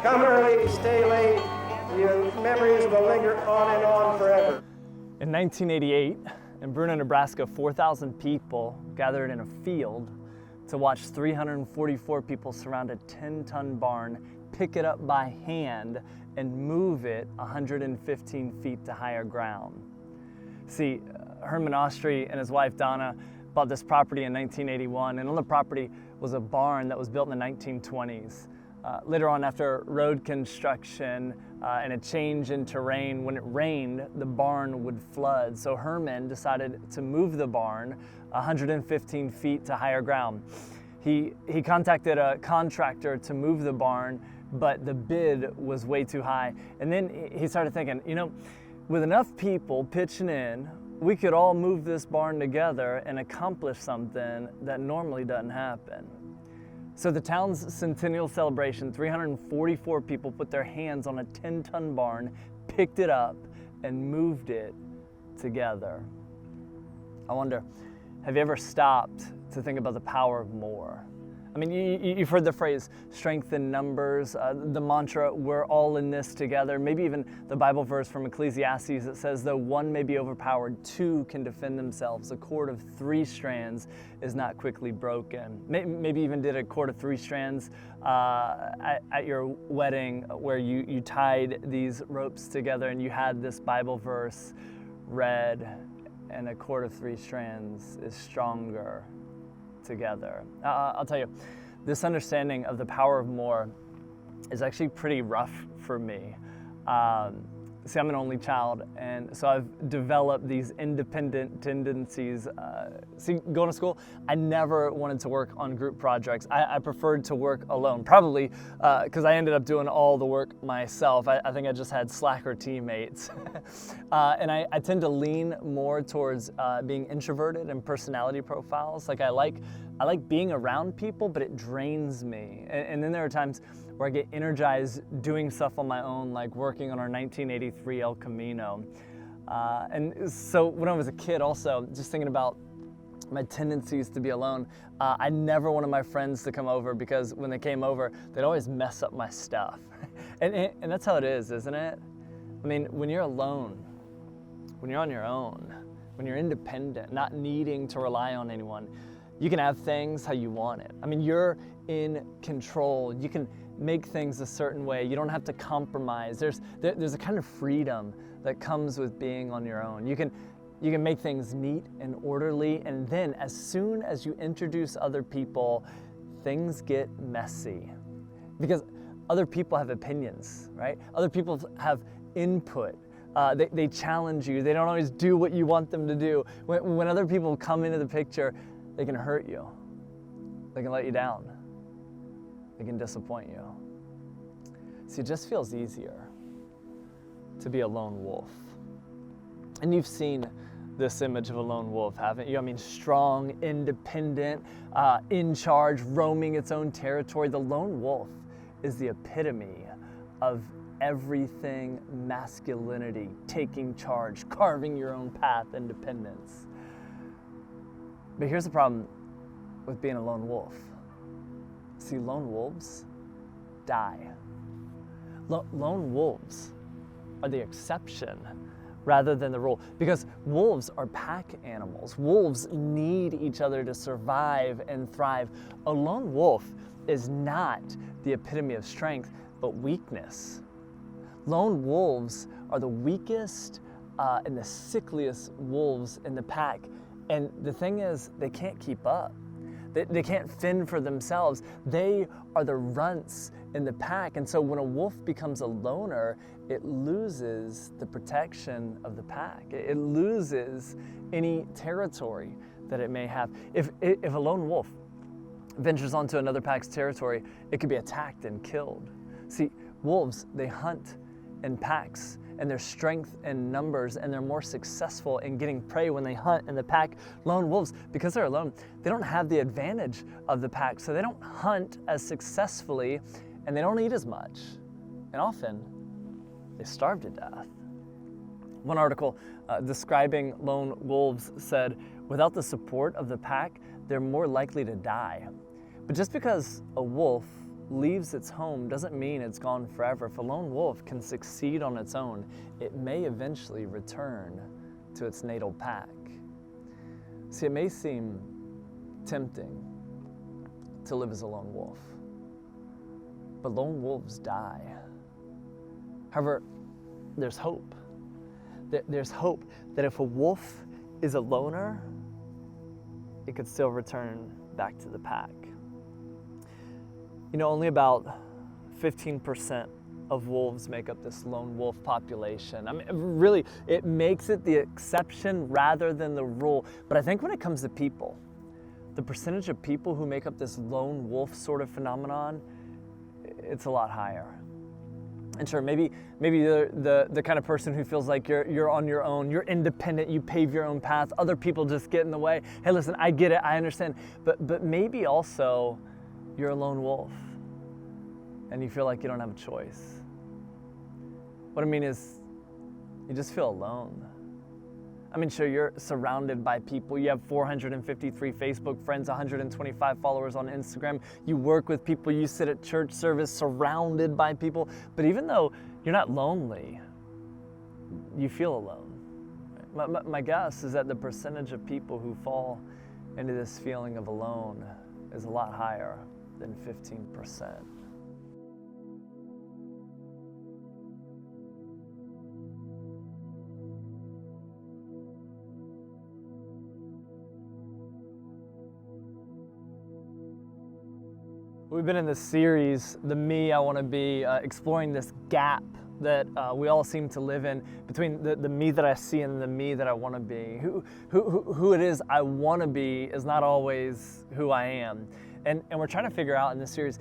Come early, stay late. Your memories will linger on and on forever. In 1988, in Bruno, Nebraska, 4,000 people gathered in a field to watch 344 people surround a 10-ton barn, pick it up by hand, and move it 115 feet to higher ground. See, Herman Ostry and his wife Donna bought this property in 1981, and on the property was a barn that was built in the 1920s. Later on, after road construction and a change in terrain, when it rained, the barn would flood. So Herman decided to move the barn 115 feet to higher ground. He contacted a contractor to move the barn, but the bid was way too high. And then he started thinking, you know, with enough people pitching in, we could all move this barn together and accomplish something that normally doesn't happen. So the town's centennial celebration, 344 people put their hands on a 10-ton barn, picked it up, and moved it together. I wonder, have you ever stopped to think about the power of more? I mean, you've heard the phrase, strength in numbers, the mantra, we're all in this together, maybe even the Bible verse from Ecclesiastes that says, though one may be overpowered, two can defend themselves. A cord of 3 strands is not quickly broken. Maybe even did a cord of 3 strands at your wedding where you tied these ropes together and you had this Bible verse read, and a cord of 3 strands is stronger together. I'll tell you, this understanding of the power of more is actually pretty rough for me. See, I'm an only child, and so I've developed these independent tendencies. See, going to school, I never wanted to work on group projects. I preferred to work alone, probably because I ended up doing all the work myself. I think I just had slacker teammates. And I tend to lean more towards being introverted and personality profiles. Like I like being around people, but it drains me. And then there are times where I get energized doing stuff on my own, like working on our 1983 El Camino. And so when I was a kid also, just thinking about my tendencies to be alone, I never wanted my friends to come over because when they came over, they'd always mess up my stuff. And that's how it is, isn't it? I mean, when you're alone, when you're on your own, when you're independent, not needing to rely on anyone, you can have things how you want it. I mean, you're in control. You can make things a certain way. You don't have to compromise. There's a kind of freedom that comes with being on your own. You can make things neat and orderly, and then as soon as you introduce other people, things get messy. Because other people have opinions, right? Other people have input. They challenge you. They don't always do what you want them to do. When other people come into the picture, they can hurt you. They can let you down. They can disappoint you. See, it just feels easier to be a lone wolf. And you've seen this image of a lone wolf, haven't you? I mean, strong, independent, in charge, roaming its own territory. The lone wolf is the epitome of everything masculinity, taking charge, carving your own path, independence. But here's the problem with being a lone wolf. See, lone wolves die. Lone wolves are the exception rather than the rule, because wolves are pack animals. Wolves need each other to survive and thrive. A lone wolf is not the epitome of strength, but weakness. Lone wolves are the weakest and the sickliest wolves in the pack. And the thing is, they can't keep up. They can't fend for themselves. They are the runts in the pack. And so when a wolf becomes a loner, it loses the protection of the pack. It loses any territory that it may have. If a lone wolf ventures onto another pack's territory, it could be attacked and killed. See, wolves, they hunt in packs, and their strength in numbers, and they're more successful in getting prey when they hunt in the pack. Lone wolves, because they're alone, they don't have the advantage of the pack, so they don't hunt as successfully, and they don't eat as much. And often, they starve to death. One article describing lone wolves said, without the support of the pack, they're more likely to die. But just because a wolf leaves its home doesn't mean it's gone forever. If a lone wolf can succeed on its own, it may eventually return to its natal pack. See, it may seem tempting to live as a lone wolf, but lone wolves die. However, there's hope. There's hope that if a wolf is a loner, it could still return back to the pack. You know, only about 15% of wolves make up this lone wolf population. I mean, really, it makes it the exception rather than the rule. But I think when it comes to people, the percentage of people who make up this lone wolf sort of phenomenon, it's a lot higher. And sure, maybe you're the kind of person who feels like you're on your own, you're independent, you pave your own path, other people just get in the way. Hey, listen, I get it, I understand. But maybe also you're a lone wolf and you feel like you don't have a choice. What I mean is, you just feel alone. I mean, sure, you're surrounded by people. You have 453 Facebook friends, 125 followers on Instagram. You work with people, you sit at church service surrounded by people. But even though you're not lonely, you feel alone. My guess is that the percentage of people who fall into this feeling of alone is a lot higher than 15%. We've been in this series, The Me I Want to Be, exploring this gap that we all seem to live in between the me that I see and the me that I want to be. Who it is I want to be is not always who I am. And we're trying to figure out in this series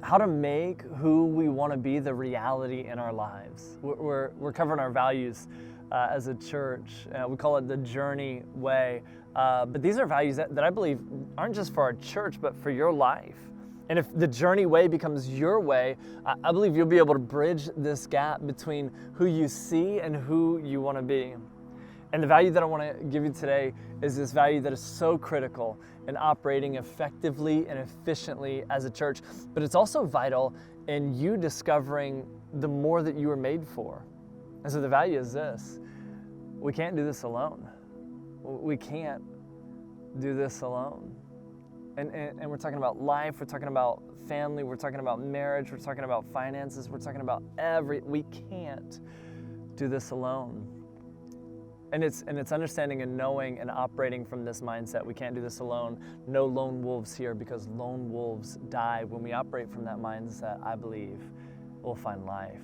how to make who we want to be the reality in our lives. We're covering our values as a church. We call it the Journey Way. But these are values that I believe aren't just for our church, but for your life. And if the Journey Way becomes your way, I believe you'll be able to bridge this gap between who you see and who you want to be. And the value that I want to give you today is this value that is so critical in operating effectively and efficiently as a church, but it's also vital in you discovering the more that you were made for. And so the value is this: we can't do this alone. We can't do this alone. And we're talking about life, we're talking about family, we're talking about marriage, we're talking about finances, we're talking about we can't do this alone. And it's understanding and knowing and operating from this mindset. We can't do this alone. No lone wolves here, because lone wolves die. When we operate from that mindset, I believe we'll find life.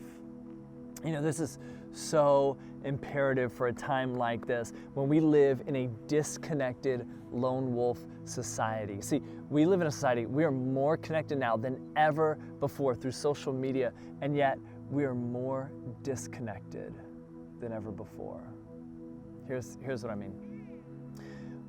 You know, this is so imperative for a time like this, when we live in a disconnected lone wolf society. See, we live in a society, we are more connected now than ever before through social media, and yet we are more disconnected than ever before. Here's what I mean.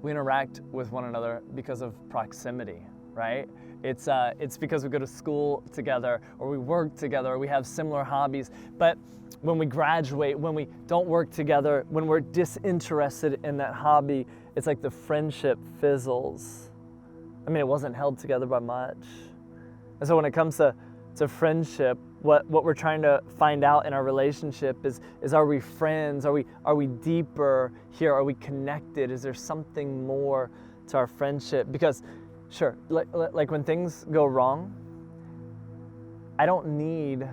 We interact with one another because of proximity, right? It's because we go to school together, or we work together, or we have similar hobbies. But when we graduate, when we don't work together, when we're disinterested in that hobby, it's like the friendship fizzles. I mean, it wasn't held together by much. And so when it comes to friendship, what we're trying to find out in our relationship is are we friends? Are we deeper here? Are we connected? Is there something more to our friendship? Because sure, like when things go wrong, I don't need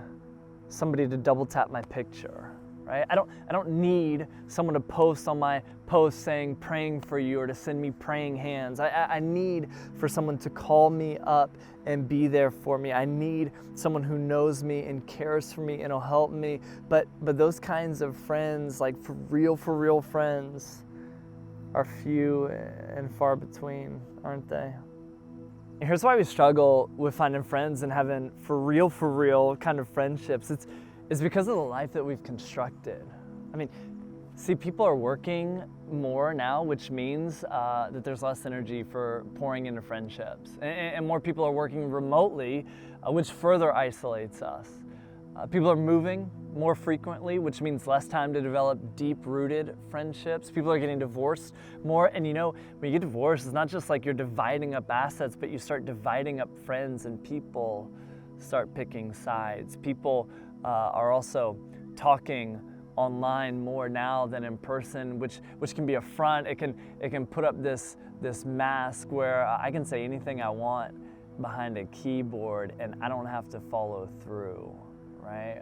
somebody to double tap my picture, right? I don't need someone to post on my post saying praying for you, or to send me praying hands. I need for someone to call me up and be there for me. I need someone who knows me and cares for me and will help me. But those kinds of friends, like for real friends, are few and far between, aren't they? And here's why we struggle with finding friends and having for real kind of friendships. It's because of the life that we've constructed. I mean, see, people are working more now, which means that there's less energy for pouring into friendships. And more people are working remotely, which further isolates us. People are moving more frequently, which means less time to develop deep-rooted friendships. People are getting divorced more. And you know, when you get divorced, it's not just like you're dividing up assets, but you start dividing up friends and people start picking sides. People are also talking online more now than in person, which can be a front. It can put up this mask where I can say anything I want behind a keyboard and I don't have to follow through, right?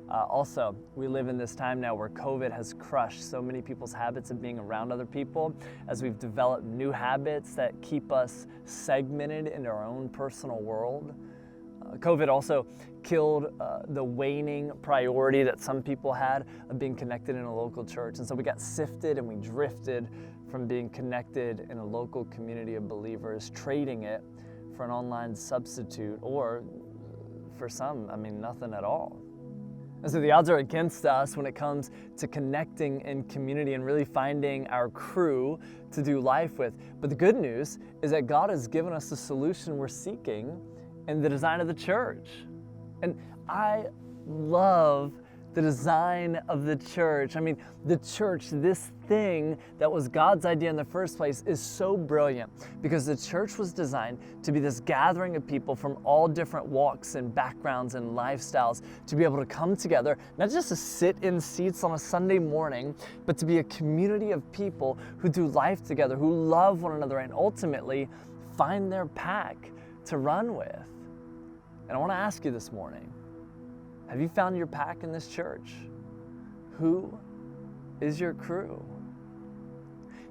Also, we live in this time now where COVID has crushed so many people's habits of being around other people, as we've developed new habits that keep us segmented into our own personal world. COVID also killed the waning priority that some people had of being connected in a local church. And so we got sifted and we drifted from being connected in a local community of believers, trading it for an online substitute, or for some, nothing at all. And so the odds are against us when it comes to connecting in community and really finding our crew to do life with. But the good news is that God has given us the solution we're seeking in the design of the church. And I love the design of the church. The church, this thing that was God's idea in the first place, is so brilliant because the church was designed to be this gathering of people from all different walks and backgrounds and lifestyles to be able to come together, not just to sit in seats on a Sunday morning, but to be a community of people who do life together, who love one another, and ultimately find their pack to run with. And I want to ask you this morning, have you found your pack in this church? Who is your crew?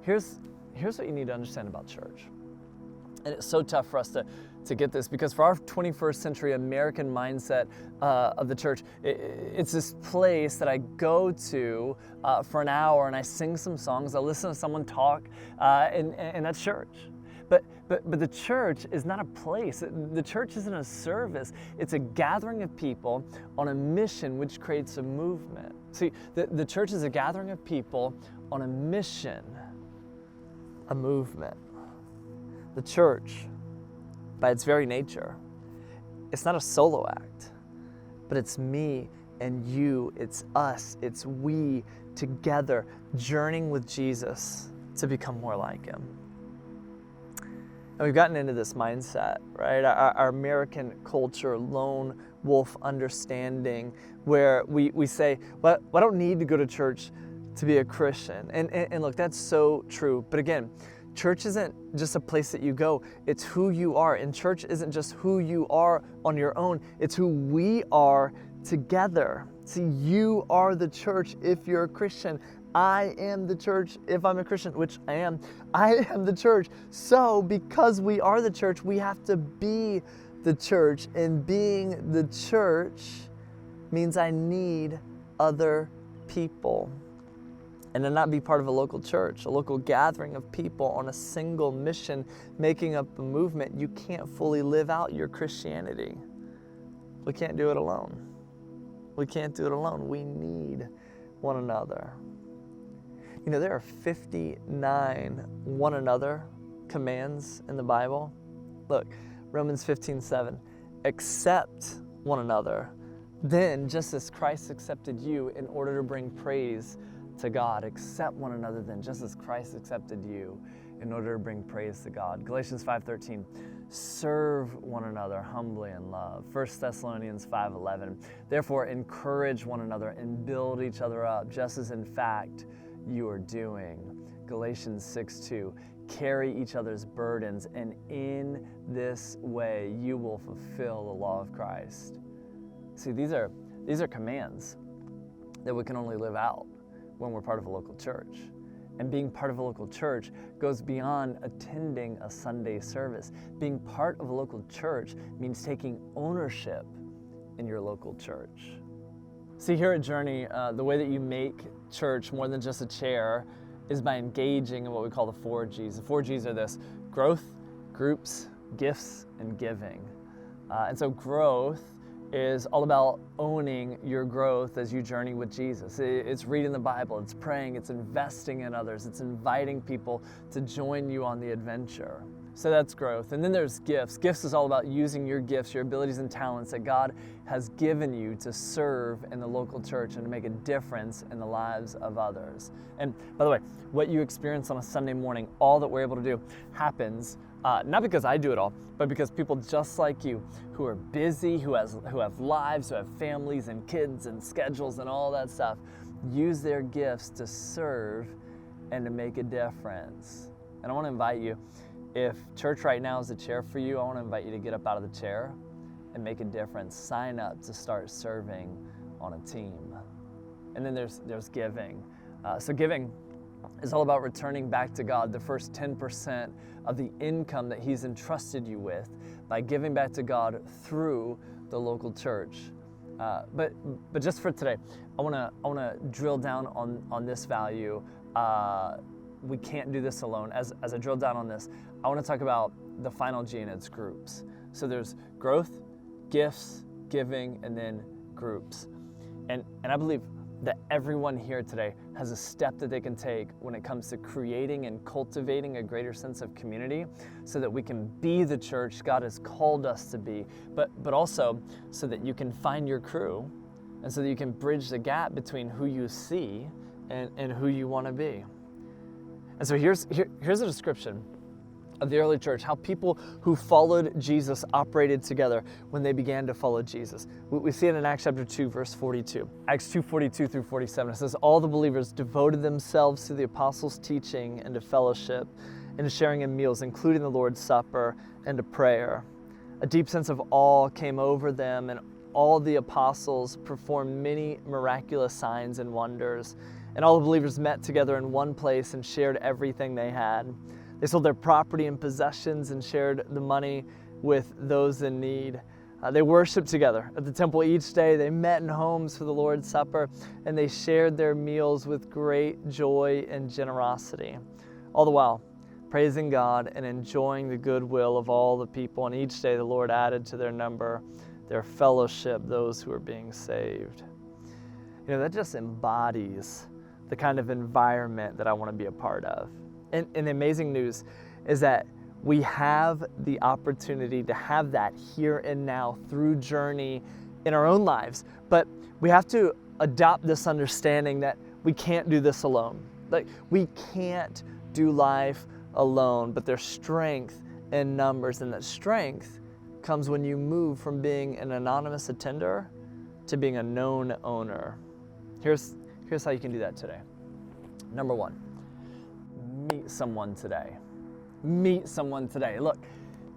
Here's what you need to understand about church. And it's so tough for us to get this, because for our 21st century American mindset of the church, it's this place that I go to for an hour and I sing some songs, I listen to someone talk, and that's church. But the church is not a place. The church isn't a service. It's a gathering of people on a mission which creates a movement. See, the church is a gathering of people on a mission, a movement. The church, by its very nature, it's not a solo act, but it's me and you, it's us, it's we together journeying with Jesus to become more like him. And we've gotten into this mindset, right? Our American culture, lone wolf understanding, where we say, well, I don't need to go to church to be a Christian. And look, that's so true. But again, church isn't just a place that you go, it's who you are. And church isn't just who you are on your own, it's who we are together. See, you are the church if you're a Christian. I am the church if I'm a Christian, which I am. I am the church. So because we are the church, we have to be the church. And being the church means I need other people. And to not be part of a local church, a local gathering of people on a single mission, making up a movement, you can't fully live out your Christianity. We can't do it alone. We can't do it alone. We need one another. You know, there are 59 one another commands in the Bible. Look, Romans 15:7, accept one another. Then, just as Christ accepted you in order to bring praise to God, accept one another then, just as Christ accepted you in order to bring praise to God. Galatians 5:13, serve one another humbly in love. 1 Thessalonians 5:11, therefore encourage one another and build each other up, just as in fact you are doing. Galatians 6:2, carry each other's burdens, and in this way you will fulfill the law of Christ. See, these are commands that we can only live out when we're part of a local church. And being part of a local church goes beyond attending a Sunday service. Being part of a local church means taking ownership in your local church. See, here at Journey, the way that you make church more than just a chair is by engaging in what we call the 4 Gs. The 4 Gs are this: growth, groups, gifts, and giving. And so growth is all about owning your growth as you journey with Jesus. It's reading the Bible, it's praying, it's investing in others, it's inviting people to join you on the adventure. So that's growth. And then there's gifts. Gifts is all about using your gifts, your abilities and talents that God has given you to serve in the local church and to make a difference in the lives of others. And by the way, what you experience on a Sunday morning, all that we're able to do, happens Not because I do it all, but because people just like you who are busy, who have lives, who have families and kids and schedules and all that stuff, use their gifts to serve and to make a difference. And I want to invite you, if church right now is a chair for you, I want to invite you to get up out of the chair and make a difference. Sign up to start serving on a team. And then there's giving. So giving is all about returning back to God the first 10% of the income that He's entrusted you with by giving back to God through the local church. But just for today, I wanna drill down on this value. We can't do this alone. As I drill down on this, I want to talk about the final G, and it's groups. So there's growth, gifts, giving, and then groups. And I believe that everyone here today has a step that they can take when it comes to creating and cultivating a greater sense of community so that we can be the church God has called us to be, but also so that you can find your crew and so that you can bridge the gap between who you see and who you want to be. And so here's a description of the early church, how people who followed Jesus operated together when they began to follow Jesus. We see it in Acts chapter 2, verse 42. Acts 2:42 through 47. It says, all the believers devoted themselves to the apostles' teaching and to fellowship and to sharing in meals, including the Lord's Supper and to prayer. A deep sense of awe came over them, and all the apostles performed many miraculous signs and wonders. And all the believers met together in one place and shared everything they had. They sold their property and possessions and shared the money with those in need. They worshiped together at the temple each day. They met in homes for the Lord's Supper, and they shared their meals with great joy and generosity. All the while, praising God and enjoying the goodwill of all the people. And each day the Lord added to their number, their fellowship, those who are being saved. You know, that just embodies the kind of environment that I want to be a part of. And the amazing news is that we have the opportunity to have that here and now through Journey in our own lives. But we have to adopt this understanding that we can't do this alone. Like, we can't do life alone, but there's strength in numbers, and that strength comes when you move from being an anonymous attender to being a known owner. Here's how you can do that today. Number one, meet someone today. Meet someone today. Look,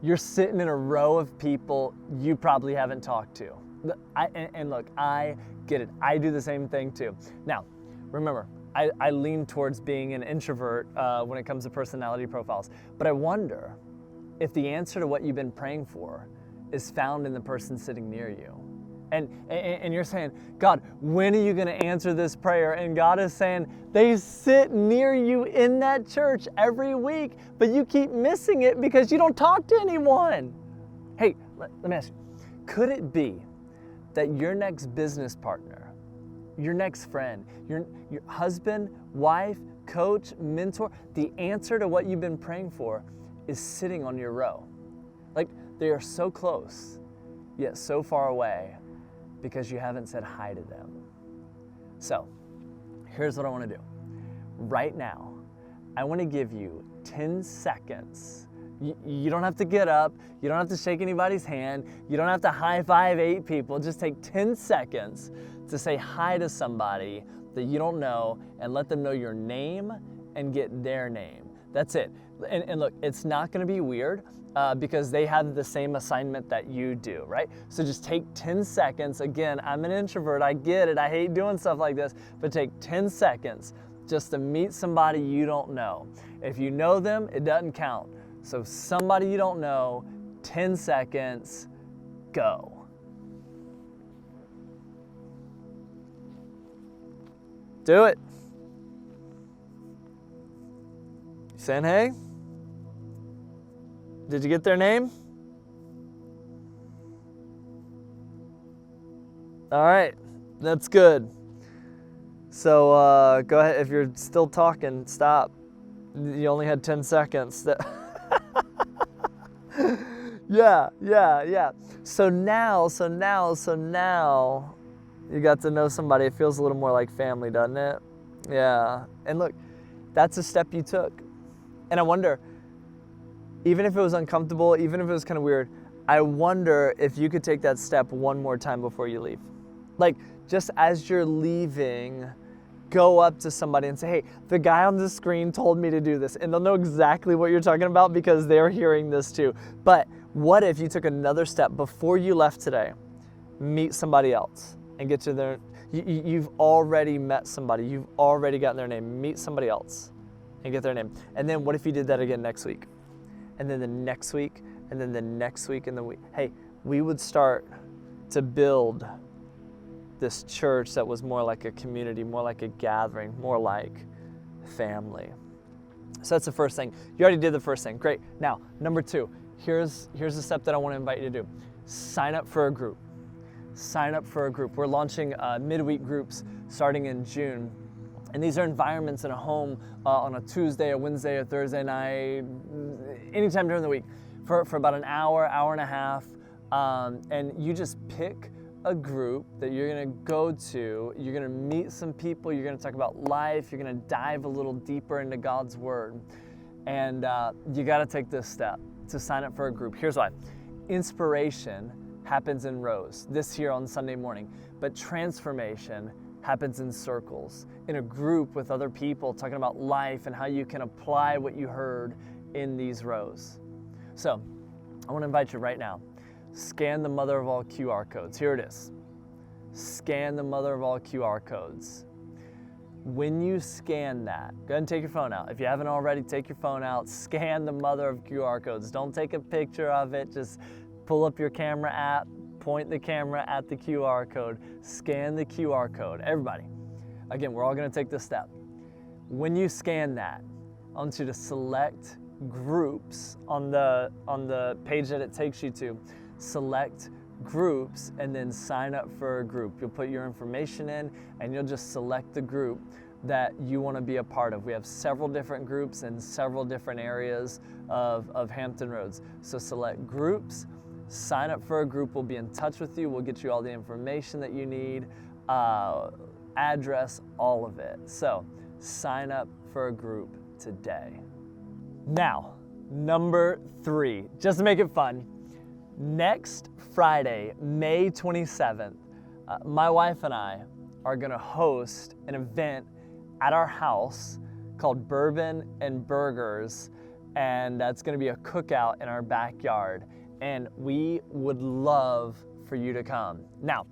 you're sitting in a row of people you probably haven't talked to. And look, I get it. I do the same thing too. Now, remember, I lean towards being an introvert when it comes to personality profiles. But I wonder if the answer to what you've been praying for is found in the person sitting near you. And you're saying, God, when are you going to answer this prayer? And God is saying, they sit near you in that church every week, but you keep missing it because you don't talk to anyone. Hey, let me ask you, could it be that your next business partner, your next friend, your husband, wife, coach, mentor, the answer to what you've been praying for is sitting on your row? Like, they are so close, yet so far away, because you haven't said hi to them. So, here's what I want to do. Right now, I want to give you 10 seconds. You don't have to get up. You don't have to shake anybody's hand. You don't have to high five 8 people. Just take 10 seconds to say hi to somebody that you don't know and let them know your name and get their name. That's it. And look, it's not going to be weird. Because they have the same assignment that you do, right? So just take 10 seconds. Again, I'm an introvert, I get it, I hate doing stuff like this, but take 10 seconds just to meet somebody you don't know. If you know them, it doesn't count. So somebody you don't know, 10 seconds, go. Do it. You saying hey? Did you get their name? All right, that's good. So go ahead, if you're still talking, stop. You only had 10 seconds. Yeah. So now you got to know somebody. It feels a little more like family, doesn't it? Yeah, and look, that's a step you took. And I wonder, even if it was uncomfortable, even if it was kind of weird, I wonder if you could take that step one more time before you leave. Like, just as you're leaving, go up to somebody and say, hey, the guy on the screen told me to do this. And they'll know exactly what you're talking about because they're hearing this too. But what if you took another step before you left today? Meet somebody else and get to their, you've already met somebody. You've already gotten their name. Meet somebody else and get their name. And then what if you did that again next week? And then the next week, and then the next week, and the week. Hey, we would start to build this church that was more like a community, more like a gathering, more like family. So that's the first thing. You already did the first thing. Great. Now, number two, here's the step that I want to invite you to do. Sign up for a group. Sign up for a group. We're launching midweek groups starting in June. And these are environments in a home on a Tuesday, a Wednesday, a Thursday night, anytime during the week for about an hour, hour and a half. And you just pick a group that you're gonna go to. You're gonna meet some people. You're gonna talk about life. You're gonna dive a little deeper into God's Word. And you gotta take this step to sign up for a group. Here's why. Inspiration happens in rows, this here on Sunday morning, but transformation happens in circles, in a group with other people talking about life and how you can apply what you heard in these rows. So I want to invite you right now, scan the mother of all QR codes. Here it is. Scan the mother of all QR codes. When you scan that, go ahead and take your phone out. If you haven't already, take your phone out, scan the mother of QR codes. Don't take a picture of it, just pull up your camera app, point the camera at the QR code, scan the QR code. Everybody, again, we're all gonna take this step. When you scan that, I want you to select groups on the page that it takes you to. Select groups and then sign up for a group. You'll put your information in and you'll just select the group that you want to be a part of. We have several different groups in several different areas of Hampton Roads. So select groups, sign up for a group. We'll be in touch with you. We'll get you all the information that you need, address, all of it. So sign up for a group today. Now, number 3, just to make it fun, next Friday, May 27th, my wife and I are gonna host an event at our house called Bourbon and Burgers, and that's gonna be a cookout in our backyard, and we would love for you to come. Now,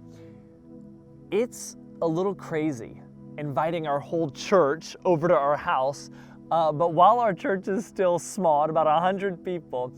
it's a little crazy inviting our whole church over to our house, but while our church is still small, at about 100 people,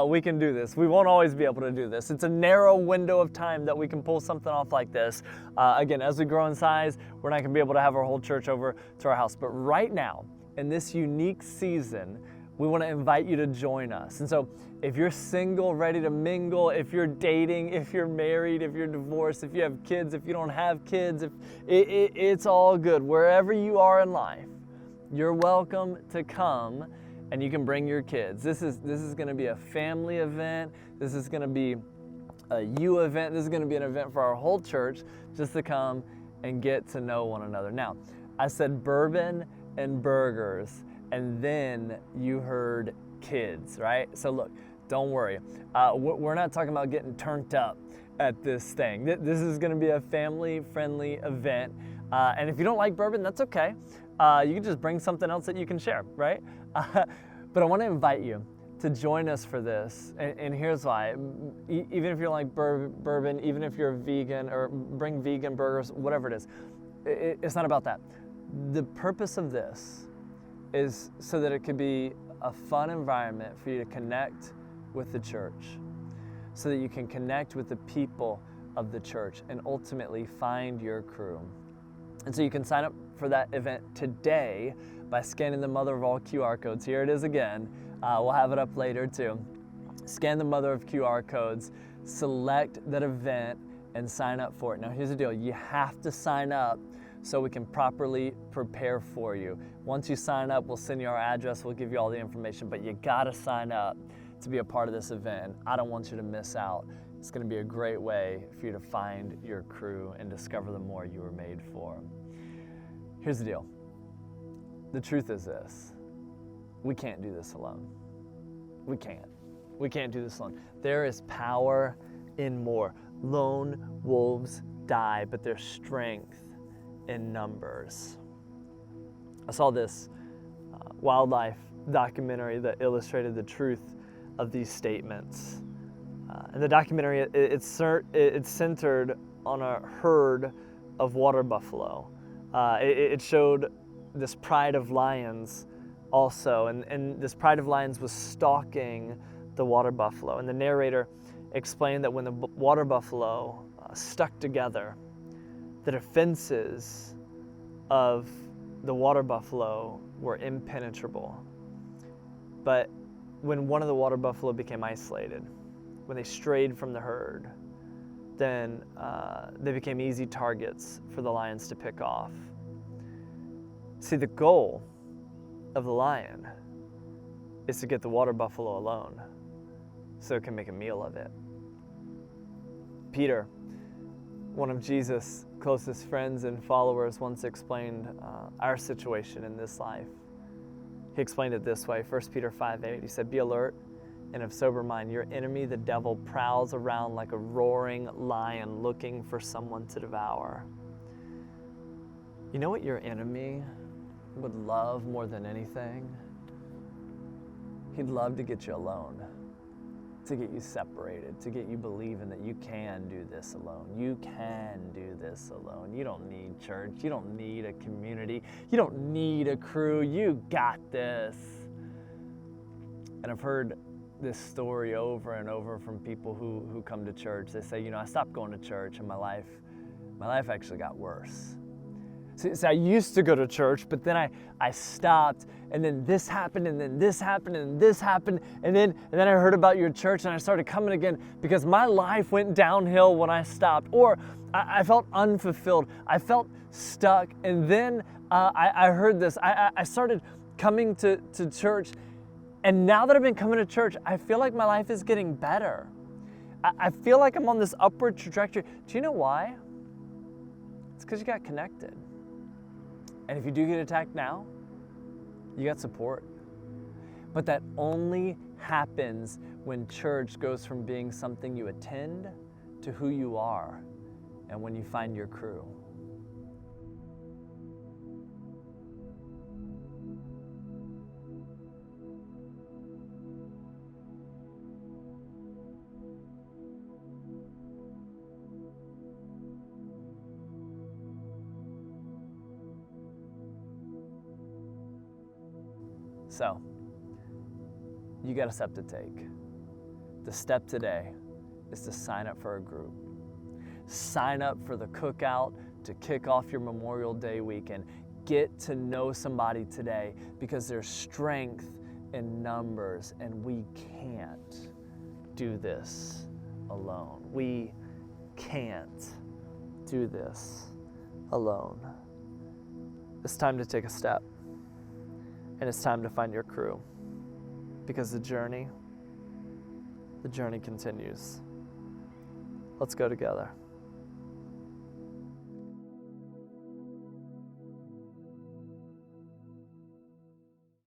we can do this. We won't always be able to do this. It's a narrow window of time that we can pull something off like this. Again, as we grow in size, we're not gonna be able to have our whole church over to our house. But right now, in this unique season, we wanna invite you to join us. And so if you're single, ready to mingle, if you're dating, if you're married, if you're divorced, if you have kids, if you don't have kids, it's all good. Wherever you are in life, you're welcome to come, and you can bring your kids. This is going to be a family event. This is going to be a you event. This is going to be an event for our whole church, just to come and get to know one another. Now, I said bourbon and burgers, and then you heard kids, right? So look, don't worry. We're not talking about getting turned up at this thing. This is going to be a family-friendly event. And if you don't like bourbon, that's okay. You can just bring something else that you can share, right? But I want to invite you to join us for this, and here's why. Even if you don't like bourbon, even if you're a vegan, or bring vegan burgers, whatever it is, it's not about that. The purpose of this is so that it could be a fun environment for you to connect with the church, so that you can connect with the people of the church and ultimately find your crew. And so you can sign up for that event today by scanning the mother of all QR codes. Here it is again. We'll have it up later too. Scan the mother of QR codes, select that event, and sign up for it. Now here's the deal. You have to sign up so we can properly prepare for you. Once you sign up, we'll send you our address. We'll give you all the information, but you gotta sign up to be a part of this event. I don't want you to miss out. It's going to be a great way for you to find your crew and discover the more you were made for. Here's the deal. The truth is this: we can't do this alone. we can't. We can't do this alone. There is power in more. Lone wolves die, but there's strength in numbers. I saw this wildlife documentary that illustrated the truth of these statements. And the documentary, it's centered on a herd of water buffalo. It showed this pride of lions also, and this pride of lions was stalking the water buffalo. And the narrator explained that when the water buffalo stuck together, the defenses of the water buffalo were impenetrable. But when one of the water buffalo became isolated, when they strayed from the herd, then they became easy targets for the lions to pick off. See, the goal of the lion is to get the water buffalo alone so it can make a meal of it. Peter, one of Jesus' closest friends and followers, once explained our situation in this life. He explained it this way, 1 Peter 5:8. He said, "Be alert and of sober mind. Your enemy, the devil, prowls around like a roaring lion looking for someone to devour." You know what your enemy would love more than anything? He'd love to get you alone, to get you separated, to get you believing that you can do this alone. You can do this alone. You don't need church. You don't need a community. You don't need a crew. You got this. And I've heard this story over and over from people who come to church. They say, I stopped going to church and my life actually got worse. See, I used to go to church, but then I stopped, and then this happened, and then this happened, and this happened, and then I heard about your church, and I started coming again because my life went downhill when I stopped, or I felt unfulfilled. I felt stuck, and then I heard this. I started coming to church, and now that I've been coming to church, I feel like my life is getting better. I feel like I'm on this upward trajectory. Do you know why? It's because you got connected. And if you do get attacked now, you got support. But that only happens when church goes from being something you attend to who you are, and when you find your crew. So, you got a step to take. The step today is to sign up for a group. Sign up for the cookout to kick off your Memorial Day weekend. Get to know somebody today, because there's strength in numbers, and we can't do this alone. We can't do this alone. It's time to take a step. And it's time to find your crew, because the journey continues. Let's go together.